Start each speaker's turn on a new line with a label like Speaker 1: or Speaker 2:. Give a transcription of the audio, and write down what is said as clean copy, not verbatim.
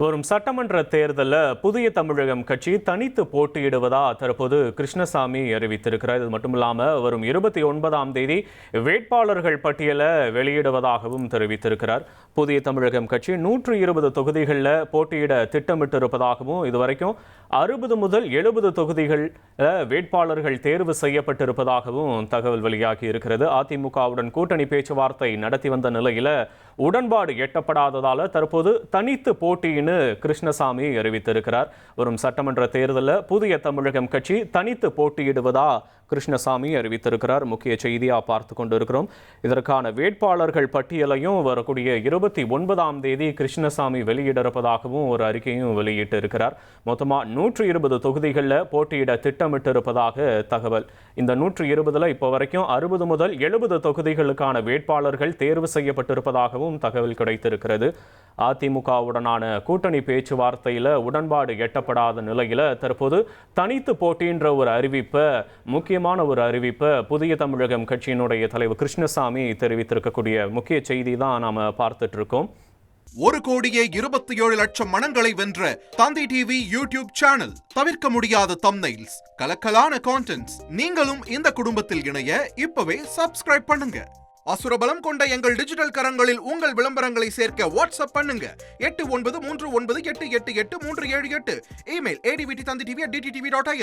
Speaker 1: வரும் சட்டமன்ற தேர்தலில் புதிய தமிழகம் கட்சி தனித்து போட்டியிடுவதா தற்போது கிருஷ்ணசாமி அறிவித்திருக்கிறார். இது மட்டும் இல்லாமல் வரும் 29ஆம் தேதி வேட்பாளர்கள் பட்டியலை வெளியிடுவதாகவும் தெரிவித்திருக்கிறார். புதிய தமிழகம் கட்சி 120 தொகுதிகளில் போட்டியிட திட்டமிட்டிருப்பதாகவும் இதுவரைக்கும் 60 முதல் 70 தொகுதிகளில் வேட்பாளர்கள் தேர்வு செய்யப்பட்டிருப்பதாகவும் தகவல் வெளியாகி இருக்கிறது. அதிமுகவுடன் கூட்டணி பேச்சுவார்த்தை நடத்தி வந்த நிலையில் உடன்பாடு எட்டப்படாததால் தற்போது தனித்து போட்டியின் கிருஷ்ணசாமி அறிவித்திருக்கிறார். வரும் சட்டமன்ற தேர்தலில் புதிய தமிழகம் கட்சி தனித்து போட்டியிடுவதா கிருஷ்ணசாமி அறிவித்திருக்கிறார். முக்கிய செய்தியா பார்த்து கொண்டிருக்கிறோம். இதற்கான வேட்பாளர்கள் பட்டியலையும் வரக்கூடிய 29ஆம் தேதி கிருஷ்ணசாமி வெளியிட்டிருப்பதாகவும் ஒரு அறிக்கையும் வெளியிட்டு இருக்கிறார். மொத்தமாக 120 தொகுதிகளில் போட்டியிட திட்டமிட்டிருப்பதாக தகவல். இந்த 120ல் இப்போ வரைக்கும் 60 முதல் 70 தொகுதிகளுக்கான வேட்பாளர்கள் தேர்வு செய்யப்பட்டிருப்பதாகவும் தகவல் கிடைத்திருக்கிறது. அதிமுகவுடனான கூட்டணி பேச்சுவார்த்தையில் உடன்பாடு எட்டப்படாத நிலையில் தற்போது தனித்து போட்டின்ற ஒரு அறிவிப்பை முக்கியமான ஒரு அறிவிப்பை புதிய தமிழகம் கட்சியினுடைய தலைவர் கிருஷ்ணசாமி தெரிவித்திருக்கக்கூடிய முக்கிய செய்தி தான் நாம பார்த்துட்டு இருக்கோம்.
Speaker 2: 1,27,00,000 மனங்களை வென்ற தந்தி டிவி யூடியூப் சேனல். தவிர்க்க முடியாத தம்ப்நெயில்ஸ், கலக்கலான கான்டென்ட்ஸ். நீங்களும் இந்த குடும்பத்தில் இணைய இப்பவே சப்ஸ்கிரைப் பண்ணுங்க. அசுரபலம் கொண்ட எங்கள் டிஜிட்டல் கரங்களில் உங்கள் விளம்பரங்களை சேர்க்க வாட்ஸ்அப் பண்ணுங்க. 8939888838. Email advttv@dttv.in.